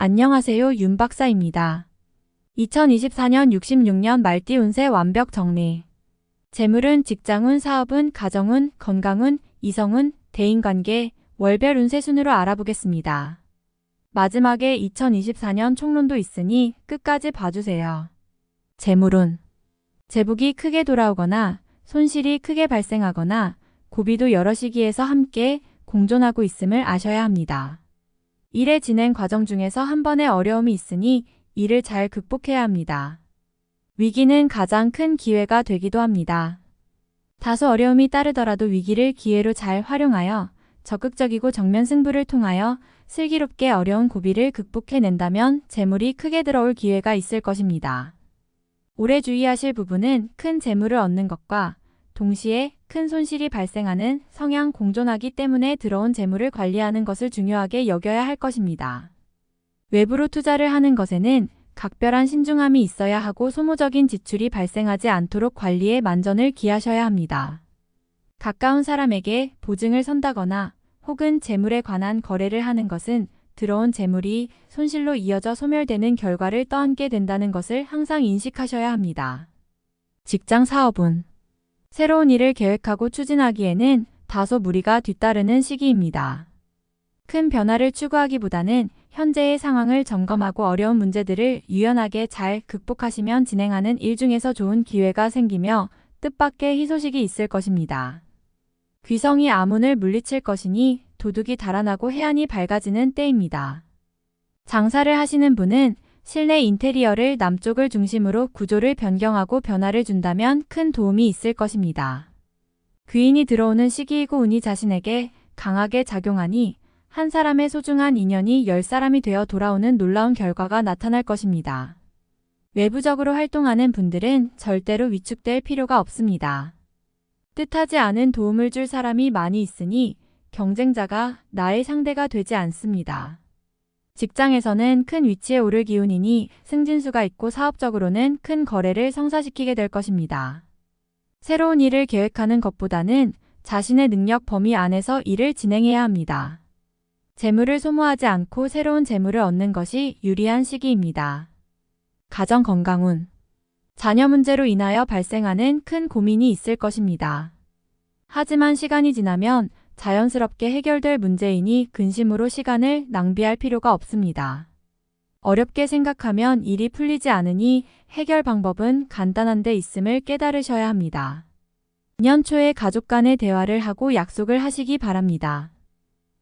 안녕하세요, 윤 박사입니다. 2024년 66년 말띠 운세 완벽 정리. 재물운, 직장운, 사업운, 가정운, 건강운, 이성운, 대인관계, 월별 운세 순으로 알아보겠습니다. 마지막에 2024년 총론도 있으니 끝까지 봐주세요. 재물운. 재복이 크게 돌아오거나 손실이 크게 발생하거나 고비도 여러 시기에서 함께 공존하고 있음을 아셔야 합니다. 일의 진행 과정 중에서 한 번의 어려움이 있으니 이를 잘 극복해야 합니다. 위기는 가장 큰 기회가 되기도 합니다. 다소 어려움이 따르더라도 위기를 기회로 잘 활용하여 적극적이고 정면 승부를 통하여 슬기롭게 어려운 고비를 극복해낸다면 재물이 크게 들어올 기회가 있을 것입니다. 올해 주의하실 부분은 큰 재물을 얻는 것과 동시에 큰 손실이 발생하는 성향 공존하기 때문에 들어온 재물을 관리하는 것을 중요하게 여겨야 할 것입니다. 외부로 투자를 하는 것에는 각별한 신중함이 있어야 하고 소모적인 지출이 발생하지 않도록 관리에 만전을 기하셔야 합니다. 가까운 사람에게 보증을 선다거나 혹은 재물에 관한 거래를 하는 것은 들어온 재물이 손실로 이어져 소멸되는 결과를 떠안게 된다는 것을 항상 인식하셔야 합니다. 직장 사업운. 새로운 일을 계획하고 추진하기에는 다소 무리가 뒤따르는 시기입니다. 큰 변화를 추구하기보다는 현재의 상황을 점검하고 어려운 문제들을 유연하게 잘 극복하시면 진행하는 일 중에서 좋은 기회가 생기며 뜻밖의 희소식이 있을 것입니다. 귀성이 아문을 물리칠 것이니 도둑이 달아나고 해안이 밝아지는 때입니다. 장사를 하시는 분은 실내 인테리어를 남쪽을 중심으로 구조를 변경하고 변화를 준다면 큰 도움이 있을 것입니다. 귀인이 들어오는 시기이고 운이 자신에게 강하게 작용하니 한 사람의 소중한 인연이 10사람이 되어 돌아오는 놀라운 결과가 나타날 것입니다. 외부적으로 활동하는 분들은 절대로 위축될 필요가 없습니다. 뜻하지 않은 도움을 줄 사람이 많이 있으니 경쟁자가 나의 상대가 되지 않습니다. 직장에서는 큰 위치에 오를 기운이니 승진수가 있고 사업적으로는 큰 거래를 성사시키게 될 것입니다. 새로운 일을 계획하는 것보다는 자신의 능력 범위 안에서 일을 진행해야 합니다. 재물을 소모하지 않고 새로운 재물을 얻는 것이 유리한 시기입니다. 가정 건강운. 자녀 문제로 인하여 발생하는 큰 고민이 있을 것입니다. 하지만 시간이 지나면 자연스럽게 해결될 문제이니 근심으로 시간을 낭비할 필요가 없습니다. 어렵게 생각하면 일이 풀리지 않으니 해결 방법은 간단한 데 있음을 깨달으셔야 합니다. 년 초에 가족 간의 대화를 하고 약속을 하시기 바랍니다.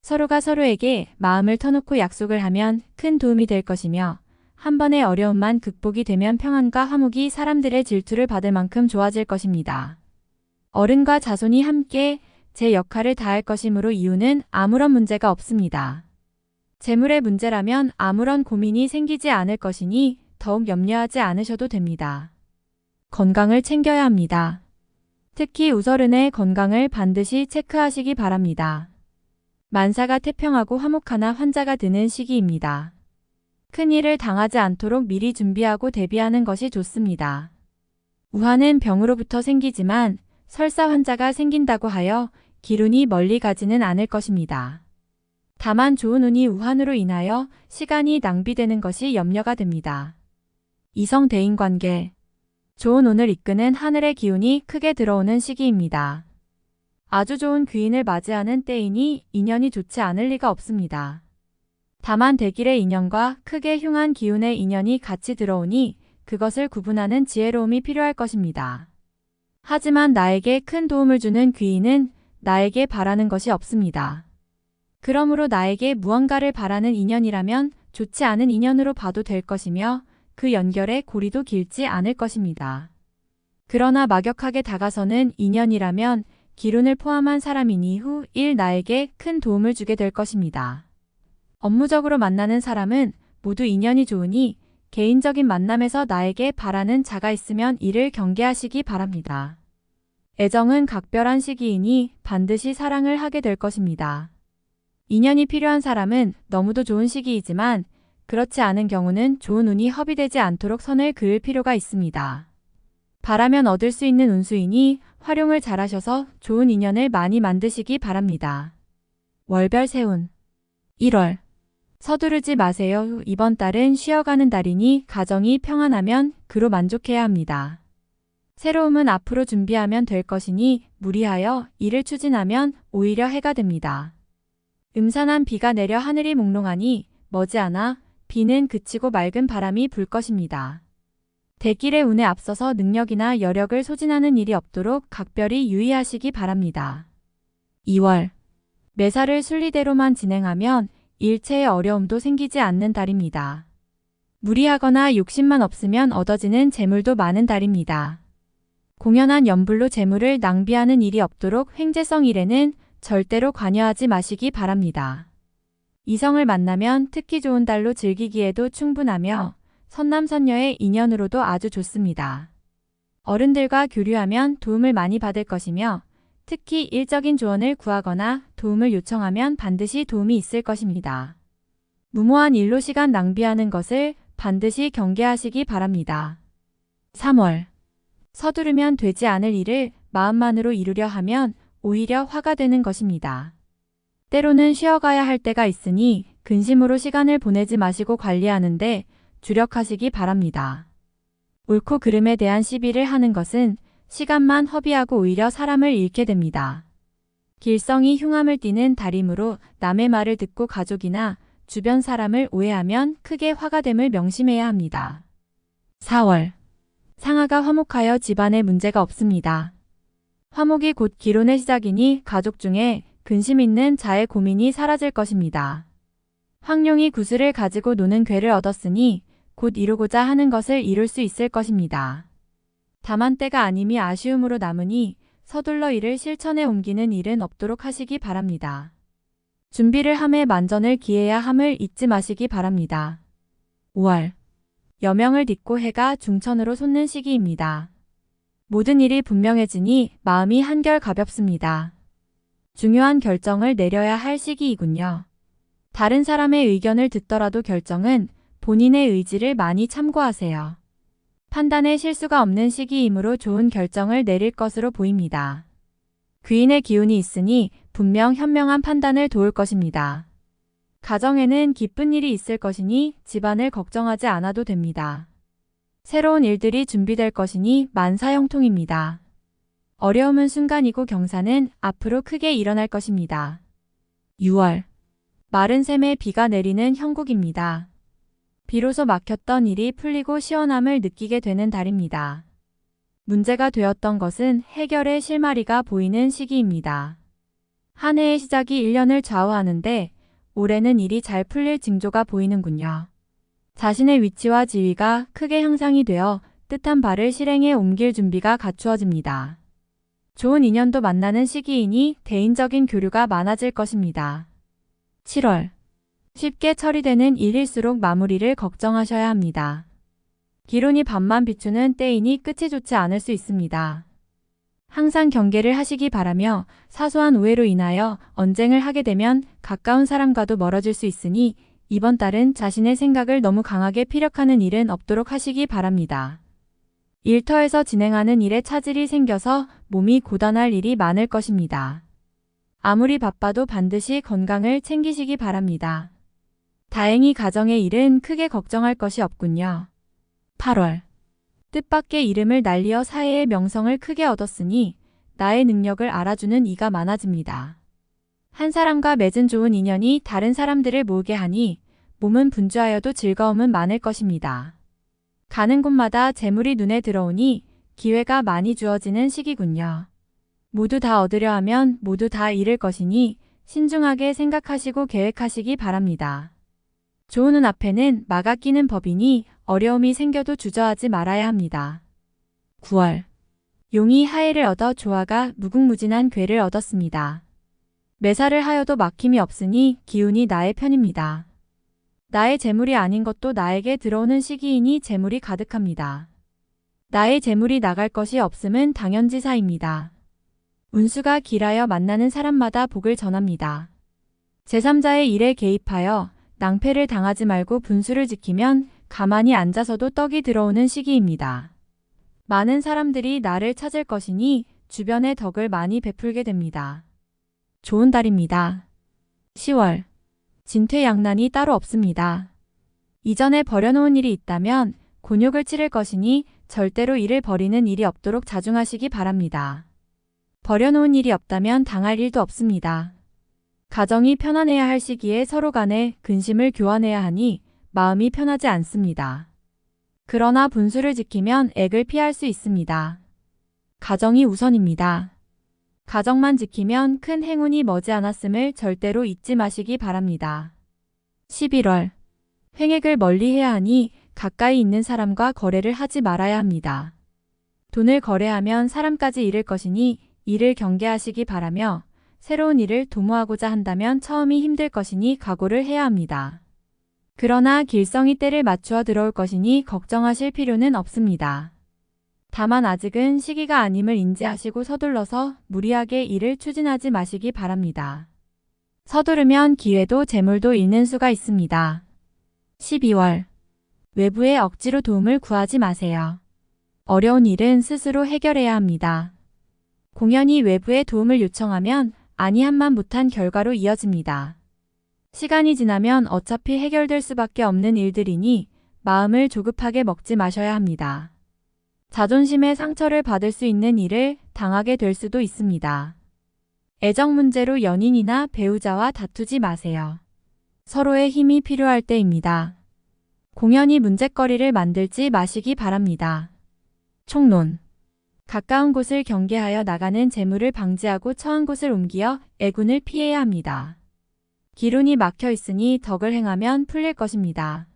서로가 서로에게 마음을 터놓고 약속을 하면 큰 도움이 될 것이며 한 번의 어려움만 극복이 되면 평안과 화목이 사람들의 질투를 받을 만큼 좋아질 것입니다. 어른과 자손이 함께 제 역할을 다할 것이므로 이유는 아무런 문제가 없습니다. 재물의 문제라면 아무런 고민이 생기지 않을 것이니 더욱 염려하지 않으셔도 됩니다. 건강을 챙겨야 합니다. 특히 우설은의 건강을 반드시 체크하시기 바랍니다. 만사가 태평하고 화목하나 환자가 드는 시기입니다. 큰일을 당하지 않도록 미리 준비하고 대비하는 것이 좋습니다. 우환은 병으로부터 생기지만 설사 환자가 생긴다고 하여 기운이 멀리 가지는 않을 것입니다. 다만 좋은 운이 우환으로 인하여 시간이 낭비되는 것이 염려가 됩니다. 이성 대인관계. 좋은 운을 이끄는 하늘의 기운이 크게 들어오는 시기입니다. 아주 좋은 귀인을 맞이하는 때이니 인연이 좋지 않을 리가 없습니다. 다만 대길의 인연과 크게 흉한 기운의 인연이 같이 들어오니 그것을 구분하는 지혜로움이 필요할 것입니다. 하지만 나에게 큰 도움을 주는 귀인은 나에게 바라는 것이 없습니다. 그러므로 나에게 무언가를 바라는 인연이라면 좋지 않은 인연으로 봐도 될 것이며 그 연결의 고리도 길지 않을 것입니다. 그러나 막역하게 다가서는 인연이라면 기운을 포함한 사람이니 후 일 나에게 큰 도움을 주게 될 것입니다. 업무적으로 만나는 사람은 모두 인연이 좋으니 개인적인 만남에서 나에게 바라는 자가 있으면 이를 경계하시기 바랍니다. 애정은 각별한 시기이니 반드시 사랑을 하게 될 것입니다. 인연이 필요한 사람은 너무도 좋은 시기이지만 그렇지 않은 경우는 좋은 운이 허비되지 않도록 선을 그을 필요가 있습니다. 바라면 얻을 수 있는 운수이니 활용을 잘하셔서 좋은 인연을 많이 만드시기 바랍니다. 월별 세운. 1월 서두르지 마세요. 이번 달은 쉬어가는 달이니 가정이 평안하면 그로 만족해야 합니다. 새로움은 앞으로 준비하면 될 것이니 무리하여 일을 추진하면 오히려 해가 됩니다. 음산한 비가 내려 하늘이 몽롱하니 머지않아 비는 그치고 맑은 바람이 불 것입니다. 대길의 운에 앞서서 능력이나 여력을 소진하는 일이 없도록 각별히 유의하시기 바랍니다. 2월. 매사를 순리대로만 진행하면 일체의 어려움도 생기지 않는 달입니다. 무리하거나 욕심만 없으면 얻어지는 재물도 많은 달입니다. 공연한 연불로 재물을 낭비하는 일이 없도록 횡재성 일에는 절대로 관여하지 마시기 바랍니다. 이성을 만나면 특히 좋은 달로 즐기기에도 충분하며 선남선녀의 인연으로도 아주 좋습니다. 어른들과 교류하면 도움을 많이 받을 것이며 특히 일적인 조언을 구하거나 도움을 요청하면 반드시 도움이 있을 것입니다. 무모한 일로 시간 낭비하는 것을 반드시 경계하시기 바랍니다. 3월. 서두르면 되지 않을 일을 마음만으로 이루려 하면 오히려 화가 되는 것입니다. 때로는 쉬어가야 할 때가 있으니 근심으로 시간을 보내지 마시고 관리하는데 주력하시기 바랍니다. 옳고 그름에 대한 시비를 하는 것은 시간만 허비하고 오히려 사람을 잃게 됩니다. 길성이 흉함을 띠는 달이므로 남의 말을 듣고 가족이나 주변 사람을 오해하면 크게 화가 됨을 명심해야 합니다. 4월. 상하가 화목하여 집안에 문제가 없습니다. 화목이 곧 기론의 시작이니 가족 중에 근심 있는 자의 고민이 사라질 것입니다. 황룡이 구슬을 가지고 노는 괴를 얻었으니 곧 이루고자 하는 것을 이룰 수 있을 것입니다. 다만 때가 아님이 아쉬움으로 남으니 서둘러 이를 실천에 옮기는 일은 없도록 하시기 바랍니다. 준비를 함에 만전을 기해야 함을 잊지 마시기 바랍니다. 5월. 여명을 딛고 해가 중천으로 솟는 시기입니다. 모든 일이 분명해지니 마음이 한결 가볍습니다. 중요한 결정을 내려야 할 시기이군요. 다른 사람의 의견을 듣더라도 결정은 본인의 의지를 많이 참고하세요. 판단에 실수가 없는 시기이므로 좋은 결정을 내릴 것으로 보입니다. 귀인의 기운이 있으니 분명 현명한 판단을 도울 것입니다. 가정에는 기쁜 일이 있을 것이니 집안을 걱정하지 않아도 됩니다. 새로운 일들이 준비될 것이니 만사형통입니다. 어려움은 순간이고 경사는 앞으로 크게 일어날 것입니다. 6월. 마른 샘에 비가 내리는 형국입니다. 비로소 막혔던 일이 풀리고 시원함을 느끼게 되는 달입니다. 문제가 되었던 것은 해결의 실마리가 보이는 시기입니다. 한 해의 시작이 1년을 좌우하는데 올해는 일이 잘 풀릴 징조가 보이는군요. 자신의 위치와 지위가 크게 향상이 되어 뜻한 바를 실행에 옮길 준비가 갖추어집니다. 좋은 인연도 만나는 시기이니 대인적인 교류가 많아질 것입니다. 7월. 쉽게 처리되는 일일수록 마무리를 걱정하셔야 합니다. 기론이 밤만 비추는 때이니 끝이 좋지 않을 수 있습니다. 항상 경계를 하시기 바라며 사소한 오해로 인하여 언쟁을 하게 되면 가까운 사람과도 멀어질 수 있으니 이번 달은 자신의 생각을 너무 강하게 피력하는 일은 없도록 하시기 바랍니다. 일터에서 진행하는 일에 차질이 생겨서 몸이 고단할 일이 많을 것입니다. 아무리 바빠도 반드시 건강을 챙기시기 바랍니다. 다행히 가정의 일은 크게 걱정할 것이 없군요. 8월. 뜻밖의 이름을 날리어 사회의 명성을 크게 얻었으니 나의 능력을 알아주는 이가 많아집니다. 한 사람과 맺은 좋은 인연이 다른 사람들을 모으게 하니 몸은 분주하여도 즐거움은 많을 것입니다. 가는 곳마다 재물이 눈에 들어오니 기회가 많이 주어지는 시기군요. 모두 다 얻으려 하면 모두 다 잃을 것이니 신중하게 생각하시고 계획하시기 바랍니다. 좋은 운 앞에는 막아 끼는 법이니 어려움이 생겨도 주저하지 말아야 합니다. 9월. 용이 하해를 얻어 조화가 무궁무진한 괴를 얻었습니다. 매사를 하여도 막힘이 없으니 기운이 나의 편입니다. 나의 재물이 아닌 것도 나에게 들어오는 시기이니 재물이 가득합니다. 나의 재물이 나갈 것이 없음은 당연지사입니다. 운수가 길하여 만나는 사람마다 복을 전합니다. 제3자의 일에 개입하여 낭패를 당하지 말고 분수를 지키면 가만히 앉아서도 떡이 들어오는 시기입니다. 많은 사람들이 나를 찾을 것이니 주변에 덕을 많이 베풀게 됩니다. 좋은 달입니다. 10월. 진퇴양난이 따로 없습니다. 이전에 버려놓은 일이 있다면 곤욕을 치를 것이니 절대로 이를 버리는 일이 없도록 자중하시기 바랍니다. 버려놓은 일이 없다면 당할 일도 없습니다. 가정이 편안해야 할 시기에 서로 간에 근심을 교환해야 하니 마음이 편하지 않습니다. 그러나 분수를 지키면 액을 피할 수 있습니다. 가정이 우선입니다. 가정만 지키면 큰 행운이 머지않았음을 절대로 잊지 마시기 바랍니다. 11월. 횡액을 멀리해야 하니 가까이 있는 사람과 거래를 하지 말아야 합니다. 돈을 거래하면 사람까지 잃을 것이니 이를 경계하시기 바라며 새로운 일을 도모하고자 한다면 처음이 힘들 것이니 각오를 해야 합니다. 그러나 길성이 때를 맞추어 들어올 것이니 걱정하실 필요는 없습니다. 다만 아직은 시기가 아님을 인지하시고 서둘러서 무리하게 일을 추진하지 마시기 바랍니다. 서두르면 기회도 재물도 잃는 수가 있습니다. 12월. 외부의 억지로 도움을 구하지 마세요. 어려운 일은 스스로 해결해야 합니다. 공연히 외부의 도움을 요청하면 아니함만 못한 결과로 이어집니다. 시간이 지나면 어차피 해결될 수밖에 없는 일들이니 마음을 조급하게 먹지 마셔야 합니다. 자존심의 상처를 받을 수 있는 일을 당하게 될 수도 있습니다. 애정 문제로 연인이나 배우자와 다투지 마세요. 서로의 힘이 필요할 때입니다. 공연히 문제거리를 만들지 마시기 바랍니다. 총론. 가까운 곳을 경계하여 나가는 재물을 방지하고 처한 곳을 옮겨 애군을 피해야 합니다. 기론이 막혀 있으니 덕을 행하면 풀릴 것입니다.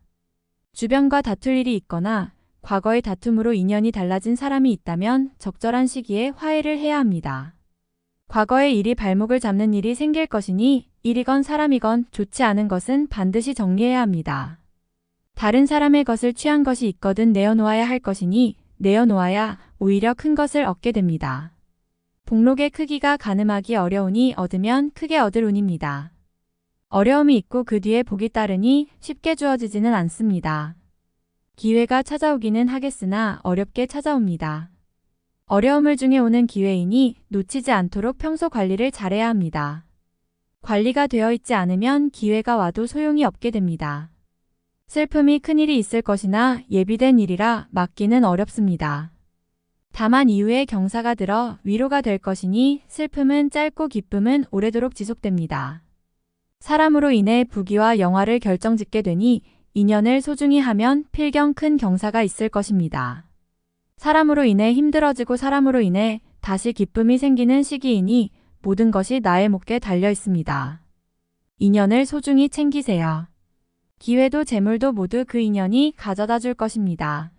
주변과 다툴 일이 있거나 과거의 다툼으로 인연이 달라진 사람이 있다면 적절한 시기에 화해를 해야 합니다. 과거의 일이 발목을 잡는 일이 생길 것이니 일이건 사람이건 좋지 않은 것은 반드시 정리해야 합니다. 다른 사람의 것을 취한 것이 있거든 내어놓아야 할 것이니 내어놓아야 오히려 큰 것을 얻게 됩니다. 복록의 크기가 가늠하기 어려우니 얻으면 크게 얻을 운입니다. 어려움이 있고 그 뒤에 복이 따르니 쉽게 주어지지는 않습니다. 기회가 찾아오기는 하겠으나 어렵게 찾아옵니다. 어려움을 중에 오는 기회이니 놓치지 않도록 평소 관리를 잘해야 합니다. 관리가 되어 있지 않으면 기회가 와도 소용이 없게 됩니다. 슬픔이 큰일이 있을 것이나 예비된 일이라 막기는 어렵습니다. 다만 이후에 경사가 들어 위로가 될 것이니 슬픔은 짧고 기쁨은 오래도록 지속됩니다. 사람으로 인해 부귀와 영화를 결정짓게 되니 인연을 소중히 하면 필경 큰 경사가 있을 것입니다. 사람으로 인해 힘들어지고 사람으로 인해 다시 기쁨이 생기는 시기이니 모든 것이 나의 몫에 달려 있습니다. 인연을 소중히 챙기세요. 기회도 재물도 모두 그 인연이 가져다 줄 것입니다.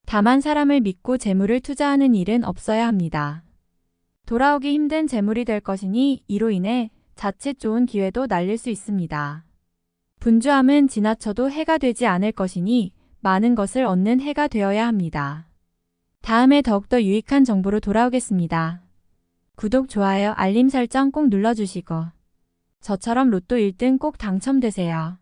다만 사람을 믿고 재물을 투자하는 일은 없어야 합니다. 돌아오기 힘든 재물이 될 것이니 이로 인해 자칫 좋은 기회도 날릴 수 있습니다. 분주함은 지나쳐도 해가 되지 않을 것이니 많은 것을 얻는 해가 되어야 합니다. 다음에 더욱더 유익한 정보로 돌아오겠습니다. 구독, 좋아요, 알림 설정 꼭 눌러주시고 저처럼 로또 1등 꼭 당첨되세요.